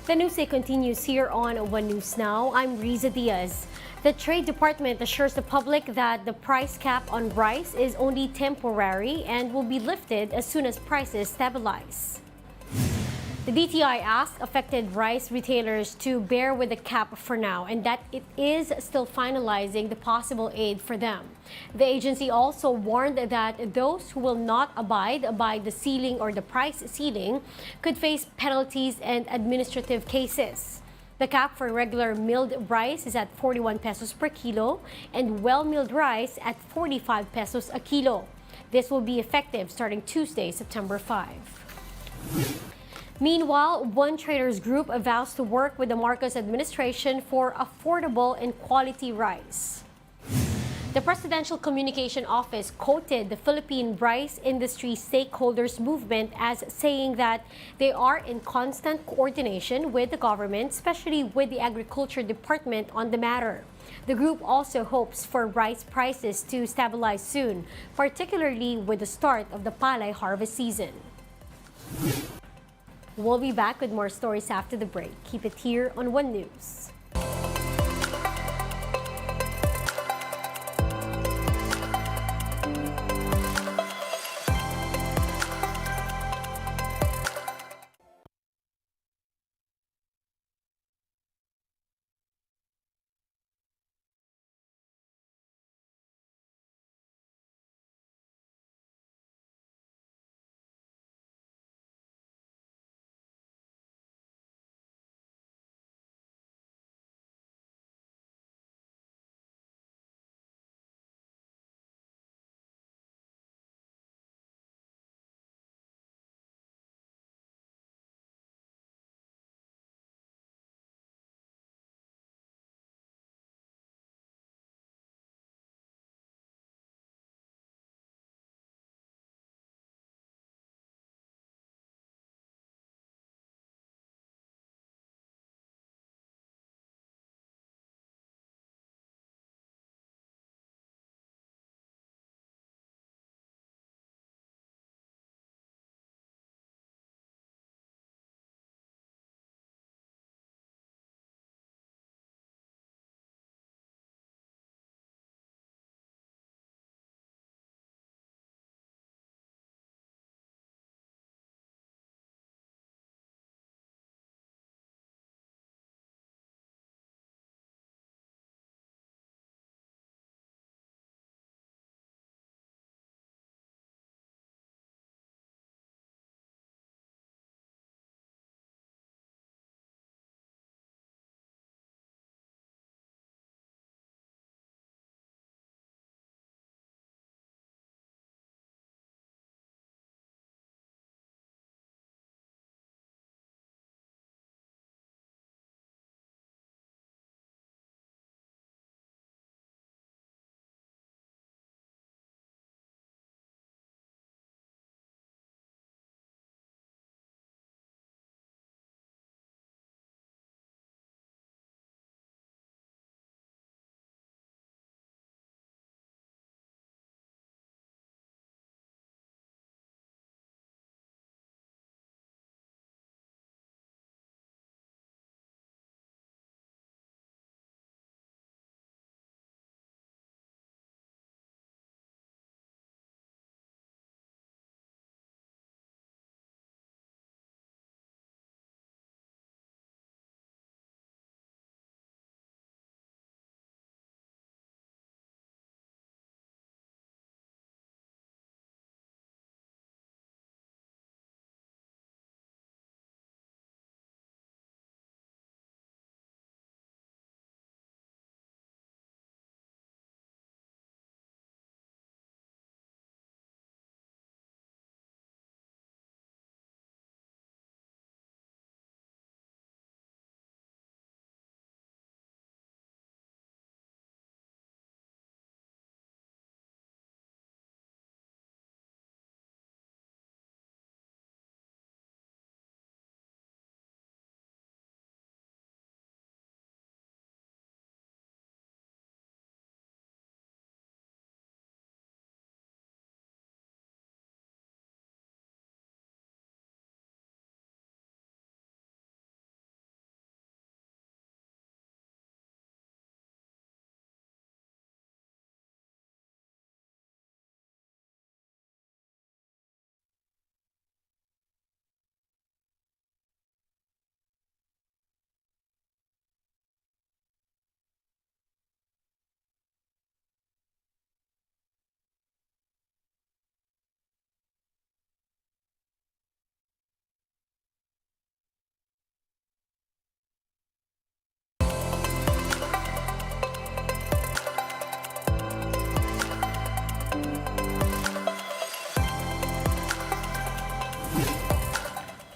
The news day continues here on One News Now. I'm Riza Diaz. The Trade Department assures the public that the price cap on rice is only temporary and will be lifted as soon as prices stabilize. The DTI asked affected rice retailers to bear with the cap for now and that it is still finalizing the possible aid for them. The agency also warned that those who will not abide by the ceiling or the price ceiling could face penalties and administrative cases. The cap for regular milled rice is at 41 pesos per kilo and well-milled rice at 45 pesos a kilo. This will be effective starting Tuesday, September 5. Meanwhile, One Traders Group vows to work with the Marcos administration for affordable and quality rice. The Presidential Communication Office quoted the Philippine rice industry stakeholders movement as saying that they are in constant coordination with the government, especially with the Agriculture Department on the matter. The group also hopes for rice prices to stabilize soon, particularly with the start of the palay harvest season. We'll be back with more stories after the break. Keep it here on One News.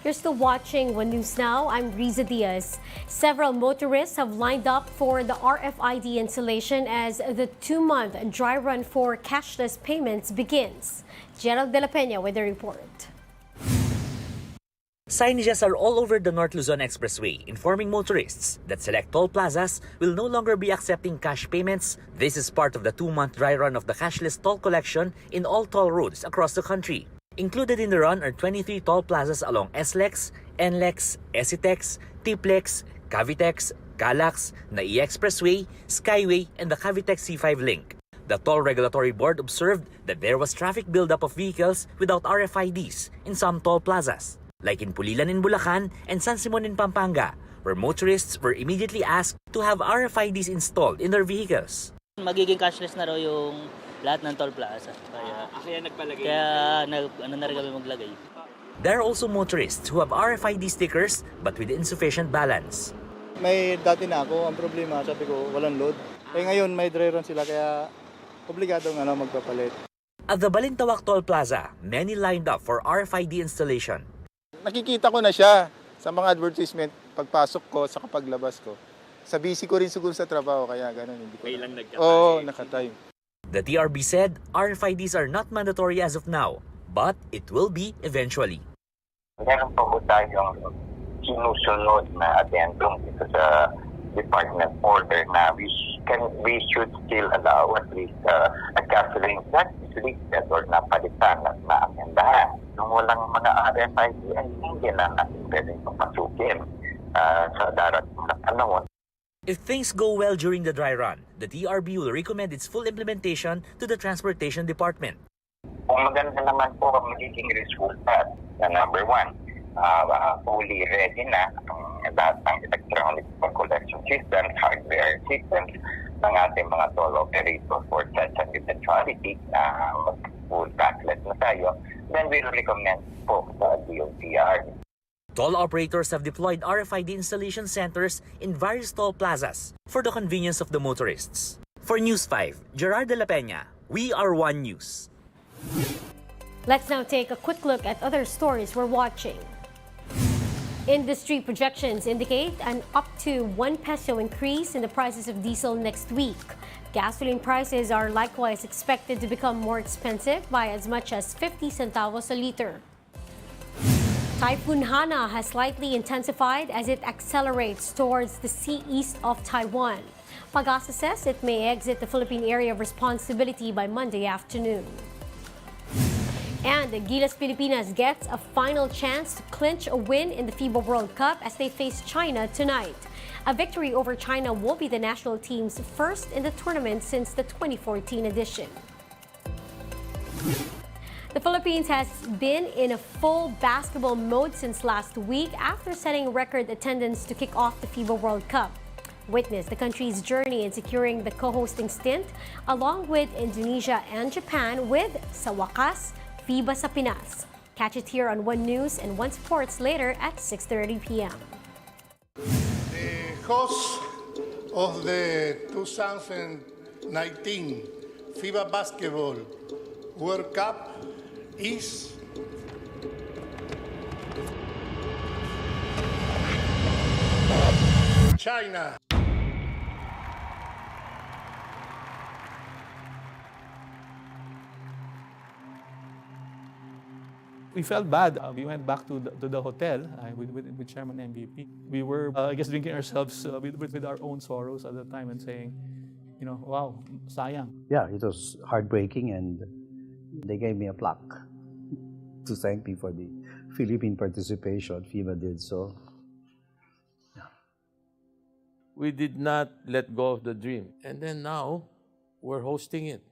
You're still watching One News Now. I'm Riza Diaz. Several motorists have lined up for the RFID installation as the 2-month dry run for cashless payments begins. Gerald De La Peña with the report. Signages are all over the North Luzon Expressway informing motorists that select toll plazas will no longer be accepting cash payments. This is part of the 2-month dry run of the cashless toll collection in all toll roads across the country. Included in the run are 23 toll plazas along SLEX, NLEX, ECITEX, TIPLEX, Cavitex, Galax, NAI Expressway, Skyway, and the Cavitex C5 link. The Toll Regulatory Board observed that there was traffic buildup of vehicles without RFIDs in some toll plazas, like in Pulilan in Bulacan and San Simon in Pampanga, where motorists were immediately asked to have RFIDs installed in their vehicles. Magiging cashless na raw yung lahat ng toll plaza. Kaya nagpalagay. Na rin kami maglagay. There are also motorists who have RFID stickers but with insufficient balance. May dati na ako, ang problema, sabi ko, walang load. Ngayon may dry run sila kaya obligadong magpapalit. At the Balintawak Toll Plaza, many lined up for RFID installation. Nakikita ko na siya sa mga advertisement pagpasok ko sa paglabas ko. Sa busy ko rin siguro sa trabaho kaya gano'n. May lang nagkatay. Oo, nakatime. The TRB said RFIDs are not mandatory as of now, but it will be eventually. Meron pa po tayong sinusunod na addendum dito sa department order na we should still allow at least a gasoline that is listed or napalitan at naamendahan. Nung walang mga RFID ay hindi na natin pwedeng papasukin sa darating na panahon. If things go well during the dry run, the TRB will recommend its full implementation to the Transportation Department. Kung maganda naman po ang magiging resulta na number 1, fully ready na ang lahat ng electronic collection systems, hardware systems ng ating mga toll operators for such an eventuality na full cashless na tayo, then we will recommend po sa DOTR. Toll operators have deployed RFID installation centers in various toll plazas for the convenience of the motorists. For News 5, Gerard De La Peña, we are One News. Let's now take a quick look at other stories we're watching. Industry projections indicate an up to 1 peso increase in the prices of diesel next week. Gasoline prices are likewise expected to become more expensive by as much as 50 centavos a liter. Typhoon Hana has slightly intensified as it accelerates towards the sea east of Taiwan. Pag-asa says it may exit the Philippine area of responsibility by Monday afternoon. And Gilas Pilipinas gets a final chance to clinch a win in the FIBA World Cup as they face China tonight. A victory over China will be the national team's first in the tournament since the 2014 edition. The Philippines has been in a full basketball mode since last week after setting record attendance to kick off the FIBA World Cup. Witness the country's journey in securing the co-hosting stint along with Indonesia and Japan with sa wakas, FIBA sa Pinas. Catch it here on One News and One Sports later at 6:30 p.m. The host of the 2019 FIBA Basketball World Cup is China. We felt bad. We went back to the hotel with Chairman MVP. We were, I guess, drinking ourselves with our own sorrows at the time and saying, wow, sayang. Yeah, it was heartbreaking, and they gave me a plaque to thank me for the Philippine participation. FIBA did so. Yeah. We did not let go of the dream. And then now, we're hosting it.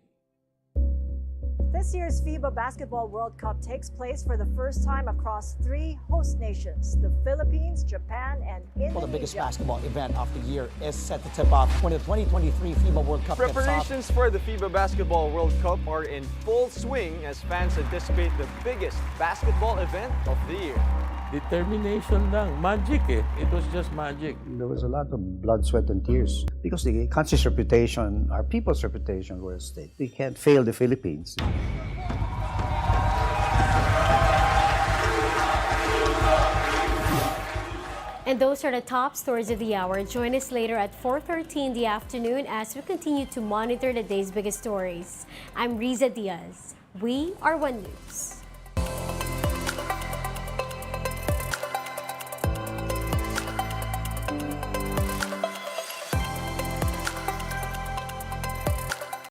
This year's FIBA Basketball World Cup takes place for the first time across 3 host nations, the Philippines, Japan, and Indonesia. Well, the biggest basketball event of the year is set to tip off when the 2023 FIBA World Cup Preparations for the FIBA Basketball World Cup are in full swing as fans anticipate the biggest basketball event of the year. Determination lang. Magic eh. It was just magic. There was a lot of blood, sweat, and tears because the country's reputation, our people's reputation, were at stake. We can't fail the Philippines. And those are the top stories of the hour. Join us later at 4:30 in the afternoon as we continue to monitor the day's biggest stories. I'm Riza Diaz. We are One News.